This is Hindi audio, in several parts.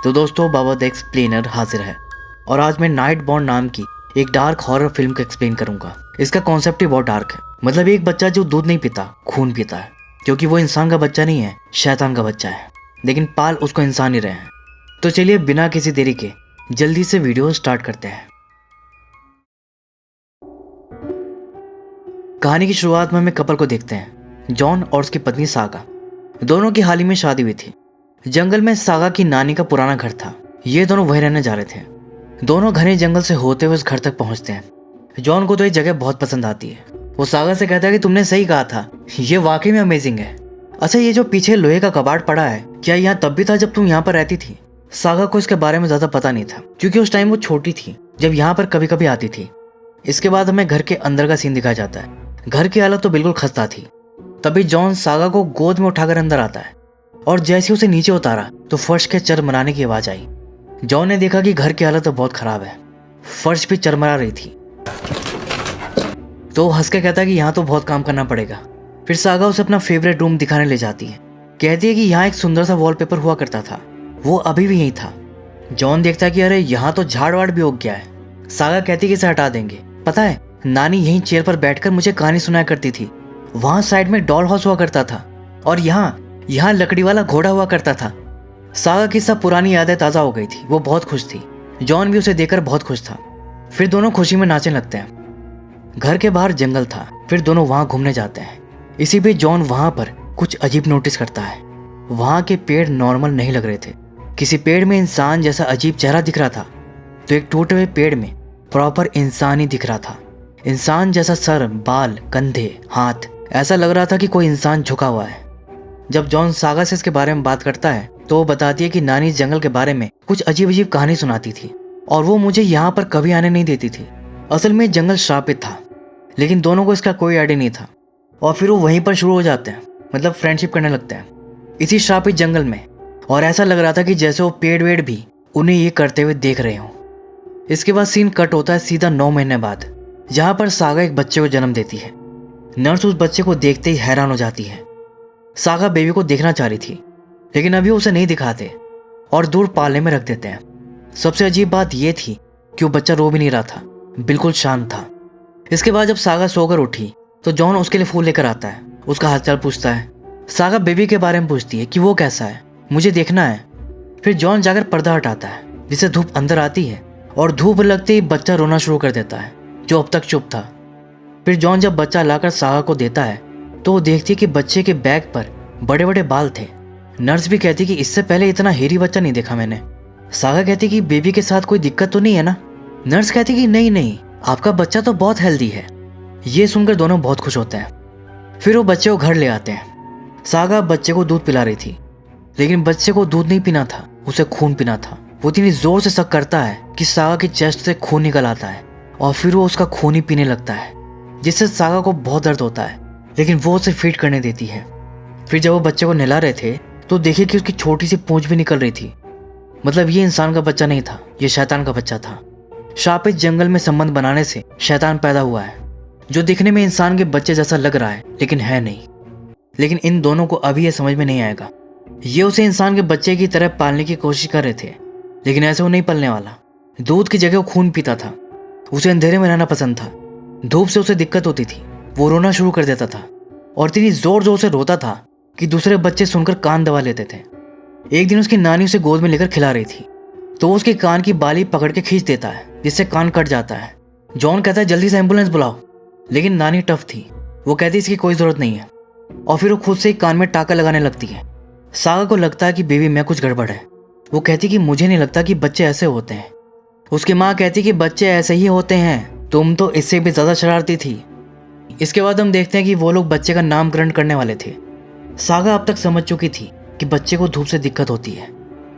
तो दोस्तों, बाबा द एक्सप्लेनर हाजिर है और आज मैं नाइट बॉर्न नाम की एक डार्क हॉरर फिल्म को एक्सप्लेन करूंगा। इसका कॉन्सेप्ट ही बहुत डार्क है। मतलब एक बच्चा जो दूध नहीं पीता, खून पीता है, क्योंकि वो इंसान का बच्चा नहीं है, शैतान का बच्चा है, लेकिन पाल उसको इंसान ही रहे हैं। तो चलिए बिना किसी देरी के जल्दी से वीडियो स्टार्ट करते हैं। कहानी की शुरुआत में हमें कपल को देखते हैं, जॉन और उसकी पत्नी सागा। दोनों की हाल ही में शादी हुई थी। जंगल में सागा की नानी का पुराना घर था। ये दोनों वहीं रहने जा रहे थे। दोनों घने जंगल से होते हुए उस घर तक पहुंचते हैं। जॉन को तो ये जगह बहुत पसंद आती है। वो सागा से कहता है कि तुमने सही कहा था, ये वाकई में अमेजिंग है। अच्छा, ये जो पीछे लोहे का कबाड़ पड़ा है, क्या यहाँ तब भी था जब तुम यहाँ पर रहती थी? सागा को इसके बारे में ज्यादा पता नहीं था, क्योंकि उस टाइम वो छोटी थी जब यहाँ पर कभी कभी आती थी। इसके बाद हमें घर के अंदर का सीन दिखाया जाता है। घर की हालत तो बिल्कुल खस्ता थी। तभी जॉन सागा को गोद में उठाकर अंदर आता है और जैसे उसे नीचे उतारा तो फर्श के चरमराने की आवाज आई। जॉन ने देखा कि घर की हालत तो बहुत खराब है, फर्श भी चरमरा रही थी। तो हंस के कहता है कि यहाँ तो बहुत काम करना पड़ेगा। फिर सागा उसे अपना फेवरेट रूम दिखाने ले जाती है। कहती है कि यहाँ एक सुंदर सा वॉलपेपर हुआ करता था, वो अभी भी यही था। जॉन देखता है कि अरे यहाँ तो झाड़ वाड़ भी उग गया है। सागा कहती है कि इसे हटा देंगे। पता है, नानी यहीं चेयर पर बैठकर मुझे कहानी सुनाया करती थी। वहां साइड में डॉल हाउस हुआ करता था और यहाँ लकड़ी वाला घोड़ा हुआ करता था। सागा की सब पुरानी यादें ताज़ा हो गई थी। वो बहुत खुश थी। जॉन भी उसे देखकर बहुत खुश था। फिर दोनों खुशी में नाचने लगते हैं। घर के बाहर जंगल था। फिर दोनों वहां घूमने जाते हैं। इसी बीच जॉन वहां पर कुछ अजीब नोटिस करता है। वहां के पेड़ नॉर्मल नहीं लग रहे थे। किसी पेड़ में इंसान जैसा अजीब चेहरा दिख रहा था, तो एक टूटे हुए पेड़ में प्रॉपर इंसान ही दिख रहा था। इंसान जैसा सर, बाल, कंधे, हाथ, ऐसा लग रहा था कि कोई इंसान झुका हुआ है। जब जॉन सागा से इसके बारे में बात करता है तो वो बताती है कि नानी इस जंगल के बारे में कुछ अजीब अजीब कहानी सुनाती थी और वो मुझे यहाँ पर कभी आने नहीं देती थी। असल में जंगल श्रापित था, लेकिन दोनों को इसका कोई आइडिया नहीं था। और फिर वो वहीं पर शुरू हो जाते हैं, मतलब फ्रेंडशिप करने लगते हैं इसी श्रापित जंगल में। और ऐसा लग रहा था कि जैसे वो पेड़ वेड़ भी उन्हें ये करते हुए देख रहे हों। इसके बाद सीन कट होता है सीधा 9 महीने बाद, जहाँ पर सागा एक बच्चे को जन्म देती है। नर्स उस बच्चे को देखते ही हैरान हो जाती है। सागा बेबी को देखना चाह रही थी, लेकिन अभी उसे नहीं दिखाते और दूर पालने में रख देते हैं। सबसे अजीब बात यह थी कि वो बच्चा रो भी नहीं रहा था, बिल्कुल शांत था। इसके बाद जब सागा सोकर उठी तो जॉन उसके लिए फूल लेकर आता है, उसका हालचाल पूछता है। सागा बेबी के बारे में पूछती है कि वो कैसा है, मुझे देखना है। फिर जॉन जाकर पर्दा हटाता है, जिससे धूप अंदर आती है और धूप लगते ही बच्चा रोना शुरू कर देता है, जो अब तक चुप था। फिर जॉन जब बच्चा लाकर सागा को देता है तो वो देखती है कि बच्चे के बैग पर बड़े बड़े बाल थे। नर्स भी कहती कि इससे पहले इतना हेरी बच्चा नहीं देखा मैंने। सागा कहती कि बेबी के साथ कोई दिक्कत तो नहीं है ना? नर्स कहती कि नहीं, आपका बच्चा तो बहुत हेल्दी है। ये सुनकर दोनों बहुत खुश होते हैं। फिर वो बच्चे को घर ले आते हैं। सागा बच्चे को दूध पिला रही थी, लेकिन बच्चे को दूध नहीं पीना था, उसे खून पीना था। वो इतनी जोर से शक करता है कि सागा की चेस्ट से खून निकल आता है और फिर वो उसका खून ही पीने लगता है, जिससे सागा को बहुत दर्द होता है, लेकिन वो उसे फीड करने देती है। फिर जब वो बच्चे को नहला रहे थे तो देखिए कि उसकी छोटी सी पूंछ भी निकल रही थी। मतलब ये इंसान का बच्चा नहीं था, ये शैतान का बच्चा था। शापित जंगल में संबंध बनाने से शैतान पैदा हुआ है, जो दिखने में इंसान के बच्चे जैसा लग रहा है लेकिन है नहीं। लेकिन इन दोनों को अभी ये समझ में नहीं आएगा। ये उसे इंसान के बच्चे की तरह पालने की कोशिश कर रहे थे, लेकिन ऐसे वो नहीं पलने वाला। दूध की जगह वो खून पीता था। उसे अंधेरे में रहना पसंद था। धूप से उसे दिक्कत होती थी। वो रोना शुरू कर देता था और इतनी जोर जोर से रोता था कि दूसरे बच्चे सुनकर कान दबा लेते थे। एक दिन उसकी नानी उसे गोद में लेकर खिला रही थी, तो वो उसके कान की बाली पकड़ के खींच देता है, जिससे कान कट जाता है। जॉन कहता है जल्दी से एम्बुलेंस बुलाओ, लेकिन नानी टफ थी। वो कहती इसकी कोई जरूरत नहीं है और फिर वो खुद से ही कान में टाका लगाने लगती है। सागा को लगता है कि बेबी में कुछ गड़बड़ है। वो कहती कि मुझे नहीं लगता कि बच्चे ऐसे होते हैं। उसकी माँ कहती कि बच्चे ऐसे ही होते हैं, तुम तो इससे भी ज्यादा शरारती थी। इसके बाद हम देखते हैं कि वो लोग बच्चे का नामकरण करने वाले थे। सागा अब तक समझ चुकी थी कि बच्चे को धूप से दिक्कत होती है।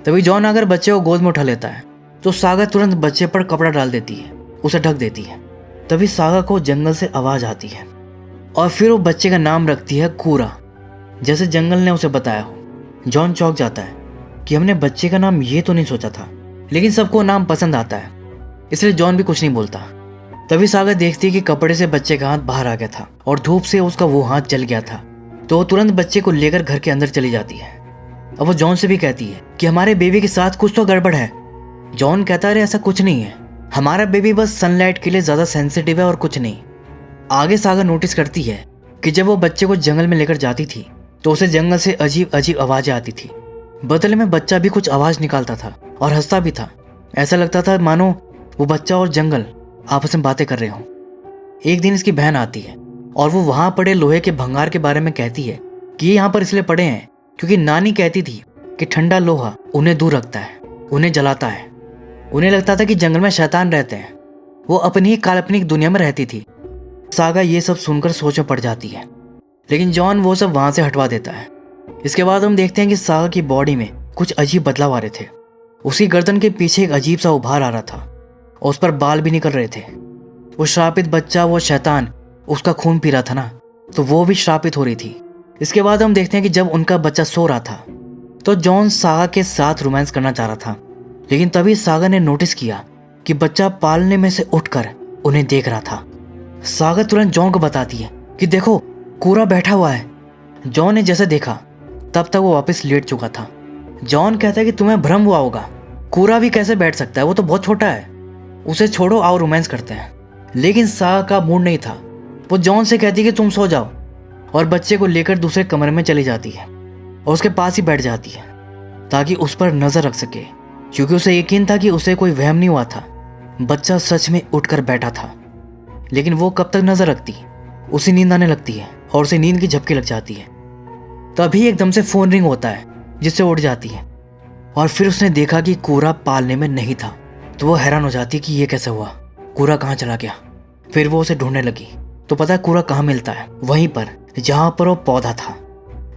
तभी जॉन आकर बच्चे को गोद में उठा लेता है, तो सागा तुरंत बच्चे पर कपड़ा डाल देती है, उसे ढक देती है। तभी सागा को जंगल से आवाज आती है और फिर वो बच्चे का नाम रखती है कूरा, जैसे जंगल ने उसे बताया हो। जॉन चौंक जाता है कि हमने बच्चे का नाम ये तो नहीं सोचा था, लेकिन सबको नाम पसंद आता है, इसलिए जॉन भी कुछ नहीं बोलता। तभी सागा देखती है कि कपड़े से बच्चे का हाथ बाहर आ गया था और धूप से उसका वो हाथ जल गया था, तो वो तुरंत बच्चे को लेकर घर के अंदर चली जाती है। अब वो जॉन से भी कहती है कि हमारे बेबी के साथ कुछ तो गड़बड़ है। जॉन कहता है अरे ऐसा कुछ नहीं है, हमारा बेबी बस सनलाइट के लिए ज़्यादा सेंसिटिव है और कुछ नहीं। आगे सागा नोटिस करती है कि जब वो बच्चे को जंगल में लेकर जाती थी तो उसे जंगल से अजीब अजीब आवाज़ें आती थी। बदले में बच्चा भी कुछ आवाज़ निकालता था और हंसता भी था। ऐसा लगता था मानो वो बच्चा और जंगल आपस में बातें कर रहे हों। एक दिन इसकी बहन आती है और वो वहाँ पड़े लोहे के भंगार के बारे में कहती है कि ये यहाँ पर इसलिए पड़े हैं क्योंकि नानी कहती थी कि ठंडा लोहा उन्हें दूर रखता है, उन्हें जलाता है। उन्हें लगता था कि जंगल में शैतान रहते हैं। वो अपनी ही काल्पनिक दुनिया में रहती थी। सागा ये सब सुनकर सोच में पड़ जाती है, लेकिन जॉन वो सब वहाँ से हटवा देता है। इसके बाद हम देखते हैं कि सागा की बॉडी में कुछ अजीब बदलाव आ रहे थे। उसकी गर्दन के पीछे एक अजीब सा उभार आ रहा था और उस पर बाल भी निकल रहे थे। वो श्रापित बच्चा, वो शैतान उसका खून पी रहा था ना, तो वो भी श्रापित हो रही थी। इसके बाद हम देखते हैं कि जब उनका बच्चा सो रहा था तो जॉन सागा के साथ रोमांस करना चाह रहा था, लेकिन तभी सागा ने नोटिस किया कि बच्चा पालने में से उठकर उन्हें देख रहा था। सागा तुरंत जॉन को बताती है कि देखो कूरा बैठा हुआ है। जॉन ने जैसे देखा तब तक वो वापस लेट चुका था। जॉन कहता है कि तुम्हें भ्रम हुआ होगा, कूरा भी कैसे बैठ सकता है, वो तो बहुत छोटा है, उसे छोड़ो आओ रोमांस करते हैं। लेकिन सागा का मूड नहीं था। वो जॉन से कहती है कि तुम सो जाओ और बच्चे को लेकर दूसरे कमरे में चली जाती है और उसके पास ही बैठ जाती है ताकि उस पर नजर रख सके, क्योंकि उसे यकीन था कि उसे कोई वहम नहीं हुआ था। बच्चा सच में उठकर बैठा था। लेकिन वो कब तक नजर रखती, उसे नींद आने लगती है और उसे नींद की झपकी लग जाती है। तभी एकदम से फोन रिंग होता है जिससे उठ जाती है और फिर उसने देखा कि कूरा पालने में नहीं था। तो वो हैरान हो जाती है कि ये कैसे हुआ, कूरा कहाँ चला गया। फिर वो उसे ढूंढने लगी तो पता है कूरा कहाँ मिलता है, वहीं पर जहाँ पर वो पौधा था।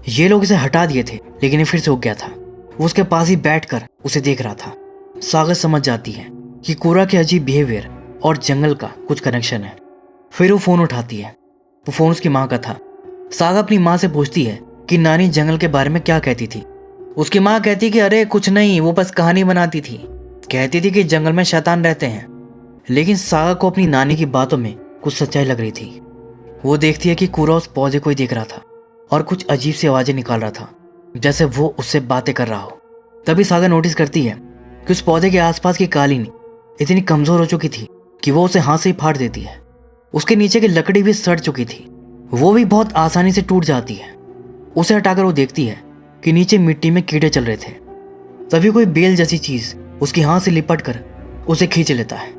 ये लोग इसे हटा दिए थे लेकिन ये फिर से उग गया था। वो उसके पास ही बैठकर उसे देख रहा था। सागा समझ जाती है कि कूरा के अजीब बिहेवियर और जंगल का कुछ कनेक्शन है। फिर वो फोन उठाती है। वो फोन उसकी माँ का था। सागा अपनी माँ से पूछती है कि नानी जंगल के बारे में क्या कहती थी। उसकी माँ कहती कि अरे कुछ नहीं, वो बस कहानी बनाती थी, कहती थी कि जंगल में शैतान रहते हैं। लेकिन सागा को अपनी नानी की बातों में कुछ सच्चाई लग रही थी। वो देखती है कि कूरा उस पौधे को ही देख रहा था और कुछ अजीब सी आवाजें निकाल रहा था, जैसे वो उससे बातें कर रहा हो। तभी सागा नोटिस करती है कि उस पौधे के आसपास की कालीन इतनी कमजोर हो चुकी थी कि वो उसे हाथ से ही फाड़ देती है। उसके नीचे की लकड़ी भी सड़ चुकी थी, वो भी बहुत आसानी से टूट जाती है। उसे हटाकर वो देखती है कि नीचे मिट्टी में कीड़े चल रहे थे। तभी कोई बेल जैसी चीज उसके हाथ से लिपट कर उसे खींच लेता है।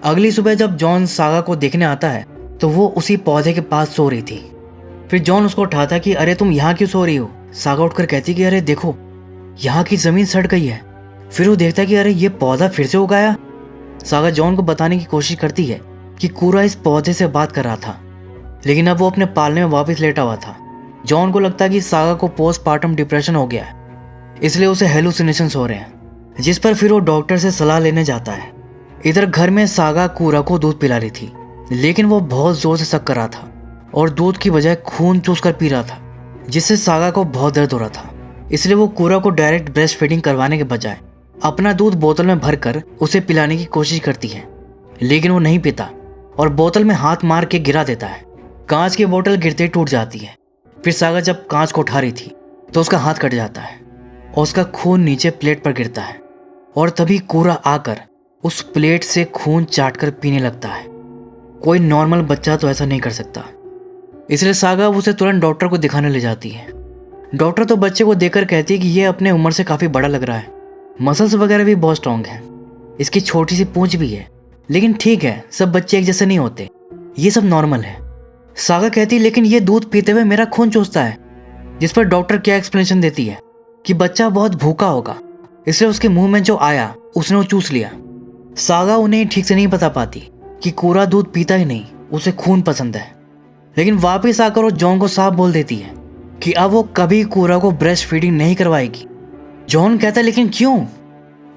अगली सुबह जब जॉन सागा को देखने आता है तो वो उसी पौधे के पास सो रही थी। फिर जॉन उसको उठाता कि अरे तुम यहाँ क्यों सो रही हो। सागा उठकर कहती कि अरे देखो यहाँ की जमीन सड़ गई है। फिर वो देखता कि अरे ये पौधा फिर से उगाया। सागा जॉन को बताने की कोशिश करती है कि कूरा इस पौधे से बात कर रहा था, लेकिन अब वो अपने पालने में वापस लेटा हुआ था। जॉन को लगता कि सागा को पोस्टमार्टम डिप्रेशन हो गया है, इसलिए उसे हेलुसिनेशंस हो रहे हैं, जिस पर फिर वो डॉक्टर से सलाह लेने जाता है। इधर घर में सागा कूरा को दूध पिला रही थी, लेकिन वो बहुत जोर से शक कर रहा था और दूध की बजाय खून चूस कर पी रहा था, जिससे सागा को बहुत दर्द हो रहा था। इसलिए वो कूरा को डायरेक्ट ब्रेस्ट फीडिंग करवाने के बजाय अपना दूध बोतल में भरकर उसे पिलाने की कोशिश करती है, लेकिन वो नहीं पीता और बोतल में हाथ मार के गिरा देता है। कांच की बोतल गिरते ही टूट जाती है। फिर सागा जब कांच को उठा रही थी तो उसका हाथ कट जाता है और उसका खून नीचे प्लेट पर गिरता है और तभी कूरा आकर उस प्लेट से खून चाटकर पीने लगता है। कोई नॉर्मल बच्चा तो ऐसा नहीं कर सकता, इसलिए सागा उसे तुरंत डॉक्टर को दिखाने ले जाती है। डॉक्टर तो बच्चे को देखकर कहती है कि ये अपने उम्र से काफ़ी बड़ा लग रहा है, मसल्स वगैरह भी बहुत स्ट्रांग है, इसकी छोटी सी पूंछ भी है, लेकिन ठीक है सब बच्चे एक जैसे नहीं होते, ये सब नॉर्मल है। सागा कहती है लेकिन ये दूध पीते हुए मेरा खून चूसता है, जिस पर डॉक्टर क्या एक्सप्लेनेशन देती है कि बच्चा बहुत भूखा होगा, इसलिए उसके मुंह में जो आया उसने वो चूस लिया। सागा उन्हें ठीक से नहीं बता पाती कि कूरा दूध पीता ही नहीं, उसे खून पसंद है। लेकिन वापस आकर वो जॉन को साफ बोल देती है कि अब वो कभी कूरा को ब्रेस्ट फीडिंग नहीं करवाएगी। जॉन कहता है लेकिन क्यों?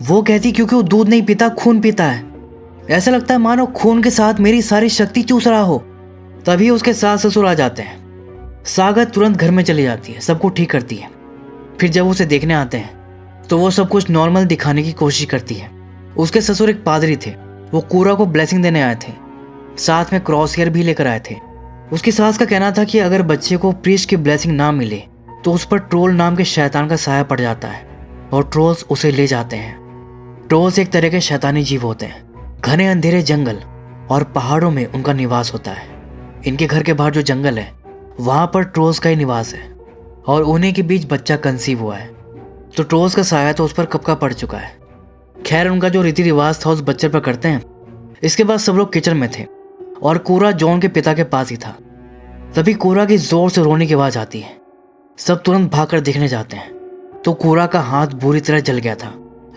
वो कहती क्योंकि वो दूध नहीं पीता, खून पीता है। ऐसा लगता है मानो खून के साथ मेरी सारी शक्ति चूस रहा हो। तभी उसके सास ससुर आ जाते हैं। सागा तुरंत घर में चली जाती है, सबको ठीक करती है। फिर जब उसे देखने आते हैं तो वो सब कुछ नॉर्मल दिखाने की कोशिश करती है। उसके ससुर एक पादरी थे, वो कूरा को ब्लेसिंग देने आए थे, साथ में क्रॉस हेयर भी लेकर आए थे। उसकी सास का कहना था कि अगर बच्चे को प्रीस्ट की ब्लेसिंग ना मिले तो उस पर ट्रोल नाम के शैतान का साया पड़ जाता है और ट्रोल्स उसे ले जाते हैं। ट्रोल्स एक तरह के शैतानी जीव होते हैं। घने अंधेरे जंगल और पहाड़ों में उनका निवास होता है। इनके घर के बाहर जो जंगल है वहाँ पर ट्रोल्स का ही निवास है और उन्हीं के बीच बच्चा कंसीव हुआ है। तो ट्रोल्स का साया तो उस पर कब का पड़ चुका है। खैर उनका जो रीति रिवाज था उस बच्चे पर करते हैं। इसके बाद सब लोग किचन में थे और कोरा जॉन के पिता के पास ही था। तभी कोरा की जोर से रोने की आवाज आती है। सब तुरंत भागकर देखने जाते हैं तो कोरा का हाथ बुरी तरह जल गया था।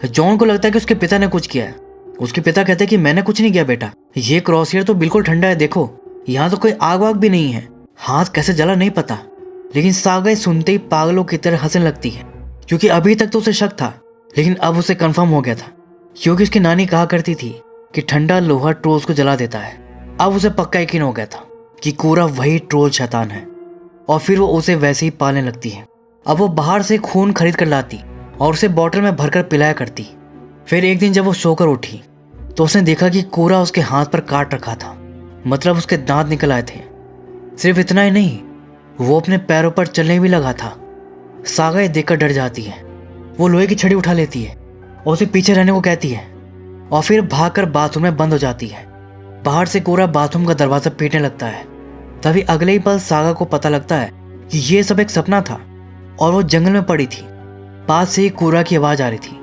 जॉन को लगता है कि उसके पिता ने कुछ किया है। उसके पिता कहते हैं कि मैंने कुछ नहीं किया बेटा, ये क्रॉसहेयर तो बिल्कुल ठंडा है, देखो यहाँ तो कोई आग वाग भी नहीं है, हाथ कैसे जला नहीं पता। लेकिन सागा सुनते ही पागलों की तरह हंसने लगती है क्योंकि अभी तक तो उसे शक था लेकिन अब उसे कंफर्म हो गया था क्योंकि उसकी नानी कहा करती थी कि ठंडा लोहा ट्रोल्स को जला देता है। अब उसे पक्का यकीन हो गया था कि कोरा वही ट्रोल शैतान है और फिर वो उसे वैसे ही पालने लगती है। अब वो बाहर से खून खरीद कर लाती और उसे बॉटल में भरकर पिलाया करती। फिर एक दिन जब वो सोकर उठी तो उसने देखा कि कोरा उसके हाथ पर काट रखा था, मतलब उसके दांत निकल आए थे। सिर्फ इतना ही नहीं, वो अपने पैरों पर चलने भी लगा था। सागा ये देखकर डर जाती है। वो लोहे की छड़ी उठा लेती है और उसे पीछे रहने को कहती है और फिर भागकर बाथरूम में बंद हो जाती है। बाहर से कोरा बाथरूम का दरवाजा पीटने लगता है। तभी अगले ही पल सागा को पता लगता है कि ये सब एक सपना था और वो जंगल में पड़ी थी। पास से ही कोरा की आवाज आ रही थी।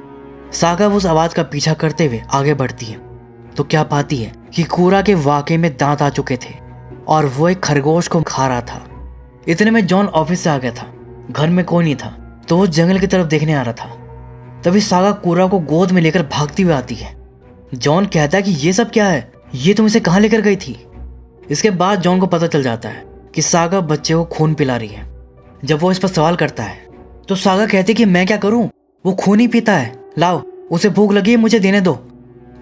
सागा उस आवाज का पीछा करते हुए आगे बढ़ती है तो क्या पाती है कि कोरा के वाकई में दांत आ चुके थे और वो एक खरगोश को खा रहा था। इतने में जॉन ऑफिस से आ गया था। घर में कोई नहीं था तो वो जंगल की तरफ देखने आ रहा था। तभी सागा कोरा को गोद में लेकर भागती हुई आती है। जॉन कहता है कि ये सब क्या है, ये तुम इसे कहाँ लेकर गई थी। इसके बाद जॉन को पता चल जाता है कि सागा बच्चे को खून पिला रही है। जब वो इस पर सवाल करता है तो सागा कहती है कि मैं क्या करूं, वो खून ही पीता है, लाओ उसे भूख लगी है, मुझे देने दो।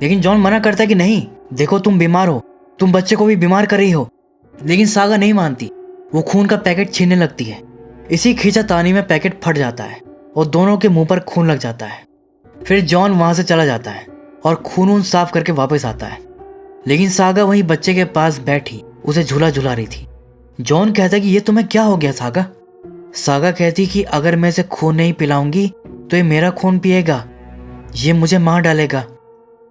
लेकिन जॉन मना करता है कि नहीं, देखो तुम बीमार हो, तुम बच्चे को भी बीमार कर रही हो। लेकिन सागा नहीं मानती। वो खून का पैकेट छीनने लगती है। इसी खींचातानी में पैकेट फट जाता है और दोनों के मुंह पर खून लग जाता है। फिर जॉन वहां से चला जाता है और खून साफ करके वापस आता है। लेकिन सागा वहीं बच्चे के पास बैठी उसे झूला झुला रही थी। जॉन कहता है कि ये तुम्हें क्या हो गया सागा। सागा कहती कि अगर मैं इसे खून नहीं पिलाऊंगी तो ये मेरा खून पिएगा, ये मुझे मार डालेगा।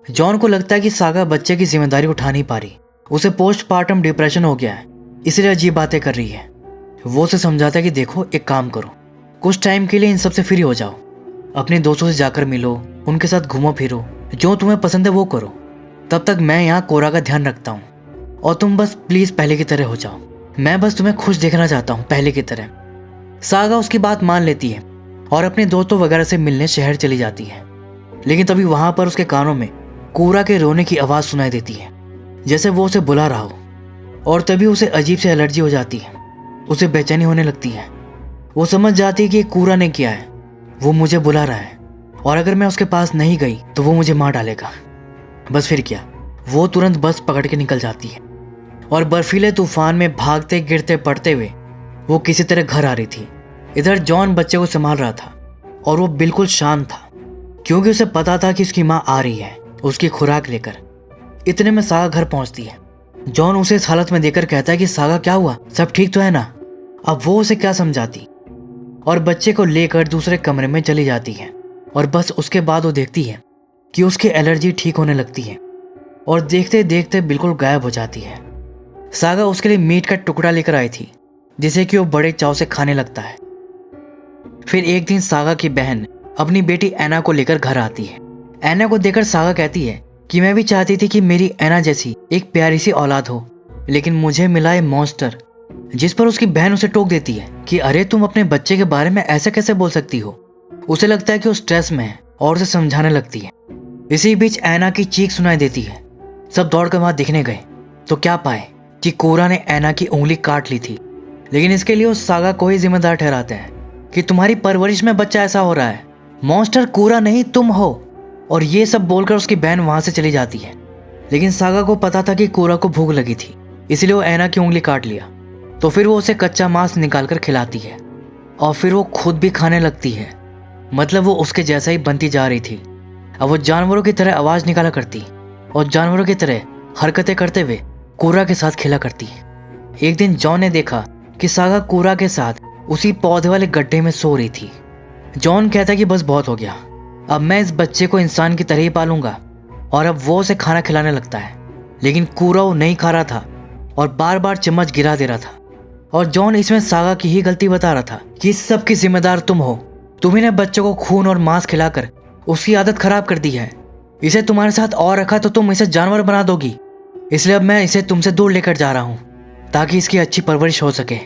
जॉन को लगता है कि सागा बच्चे की जिम्मेदारी उठा नहीं पा रही, उसे पोस्टपार्टम डिप्रेशन हो गया है, इसलिए अजीब बातें कर रही है। वो उसे समझाता है कि देखो एक काम करो, कुछ टाइम के लिए इन सब से फ्री हो जाओ, अपने दोस्तों से जाकर मिलो, उनके साथ घूमो फिरो, जो तुम्हें पसंद है वो करो। तब तक मैं यहाँ कोरा का ध्यान रखता हूँ और तुम बस प्लीज पहले की तरह हो जाओ। मैं बस तुम्हें खुश देखना चाहता हूँ पहले की तरह। सागा उसकी बात मान लेती है और अपने दोस्तों वगैरह से मिलने शहर चली जाती है। लेकिन तभी वहां पर उसके कानों में कोरा के रोने की आवाज सुनाई देती है, जैसे वो उसे बुला रहा हो। और तभी उसे अजीब से एलर्जी हो जाती है, उसे बेचैनी होने लगती है। वो समझ जाती है कि कोरा ने किया है, वो मुझे बुला रहा है और अगर मैं उसके पास नहीं गई तो वो मुझे मार डालेगा। बस फिर क्या, वो तुरंत बस पकड़ के निकल जाती है और बर्फीले तूफान में भागते गिरते पड़ते हुए वो किसी तरह घर आ रही थी। इधर जॉन बच्चे को संभाल रहा था और वो बिल्कुल शांत था क्योंकि उसे पता था कि उसकी माँ आ रही है उसकी खुराक लेकर। इतने में सागा घर पहुंचती है। जॉन उसे इस हालत में देखकर कहता है कि सागा क्या हुआ, सब ठीक तो है ना। अब वो उसे क्या समझाती और बच्चे को लेकर दूसरे कमरे में चली जाती है। और बस उसके बाद वो देखती है कि उसकी एलर्जी ठीक होने लगती है और देखते देखते बिल्कुल गायब हो जाती है। सागा उसके लिए मीट का टुकड़ा लेकर आई थी जिसे कि वो बड़े चाव से खाने लगता है। फिर एक दिन सागा की बहन अपनी बेटी ऐना को लेकर घर आती है। ऐना को देखकर सागा कहती है कि मैं भी चाहती थी कि मेरी ऐना जैसी एक प्यारी सी औलाद हो, लेकिन मुझे मिला ये मॉन्स्टर। जिस पर उसकी बहन उसे टोक देती है कि अरे तुम अपने बच्चे के बारे में ऐसे कैसे बोल सकती हो। उसे लगता है कि वो स्ट्रेस में है और उसे समझाने लगती है। इसी बीच ऐना की चीख सुनाई देती है। सब दौड़कर वहां दिखने गए तो क्या पाए कि कोरा ने ऐना की उंगली काट ली थी। लेकिन इसके लिए उस सागा को ही जिम्मेदार ठहराते हैं कि तुम्हारी परवरिश में बच्चा ऐसा हो रहा है, मॉन्स्टर कोरा नहीं तुम हो। और ये सब बोलकर उसकी बहन वहां से चली जाती है। लेकिन सागा को पता था कि कोरा को भूख लगी थी, इसलिए वो ऐना की उंगली काट लिया। तो फिर वो उसे कच्चा मांस निकालकर खिलाती है और फिर वो खुद भी खाने लगती है। मतलब वो उसके जैसा ही बनती जा रही थी। अब वो जानवरों की तरह आवाज निकाला करती और जानवरों की तरह हरकतें करते हुए कोरा के साथ खेला करती। एक दिन जॉन ने देखा कि सागा कोरा के साथ उसी पौधे वाले गड्ढे में सो रही थी। जॉन कहता कि बस बहुत हो गया, अब मैं इस बच्चे को इंसान की तरह ही पालूंगा। और अब वो उसे खाना खिलाने लगता है, लेकिन कुराओ नहीं खा रहा था और बार बार चम्मच गिरा दे रहा था। और जॉन इसमें सागा की ही गलती बता रहा था कि इस सब की जिम्मेदार तुम हो। तुम ही ने बच्चे को खून और मांस खिलाकर उसकी आदत खराब कर दी है। इसे तुम्हारे साथ और रखा तो तुम इसे जानवर बना दोगी। इसलिए अब मैं इसे तुमसे दूर लेकर जा रहा हूँ ताकि इसकी अच्छी परवरिश हो सके।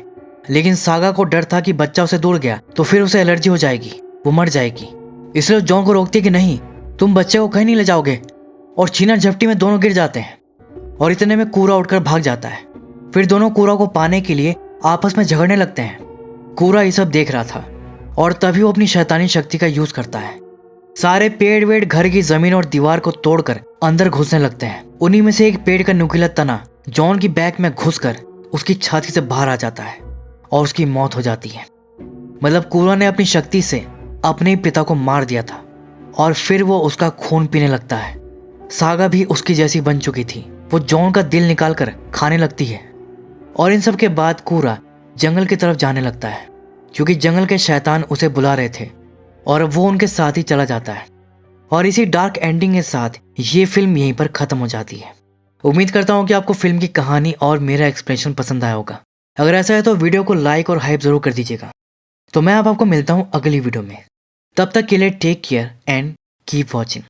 लेकिन सागा को डर था कि बच्चा उसे दूर गया तो फिर उसे एलर्जी हो जाएगी, वो मर जाएगी। इसलिए जॉन को रोकती कि नहीं, तुम बच्चे को कहीं नहीं ले जाओगे। और छीना झपटी में दोनों गिर जाते हैं और इतने में कूरा उठकर भाग जाता है। फिर दोनों कूरा को पाने के लिए आपस में झगड़ने लगते हैं। कूरा ये सब देख रहा था और तभी वो अपनी शैतानी शक्ति का यूज करता है। सारे पेड़ वेड़ घर की जमीन और दीवार को तोड़कर अंदर घुसने लगते हैं। उन्हीं में से एक पेड़ का नुकीला तना जॉन की बैक में घुसकर उसकी छाती से बाहर आ जाता है और उसकी मौत हो जाती है। मतलब कूरा ने अपनी शक्ति से अपने पिता को मार दिया था और फिर वो उसका खून पीने लगता है। सागा भी उसकी जैसी बन चुकी थी। वो जॉन का दिल निकालकर खाने लगती है। और इन सब के बाद कूरा जंगल की तरफ जाने लगता है क्योंकि जंगल के शैतान उसे बुला रहे थे और वो उनके साथ ही चला जाता है। और इसी डार्क एंडिंग के साथ ये फिल्म यहीं पर खत्म हो जाती है। उम्मीद करता हूँ कि आपको फिल्म की कहानी और मेरा एक्सप्रेशन पसंद आया होगा। अगर ऐसा है तो वीडियो को लाइक और हाइप जरूर कर दीजिएगा। तो मैं अब आपको मिलता हूँ अगली वीडियो में। तब तक के लिए take care and keep watching.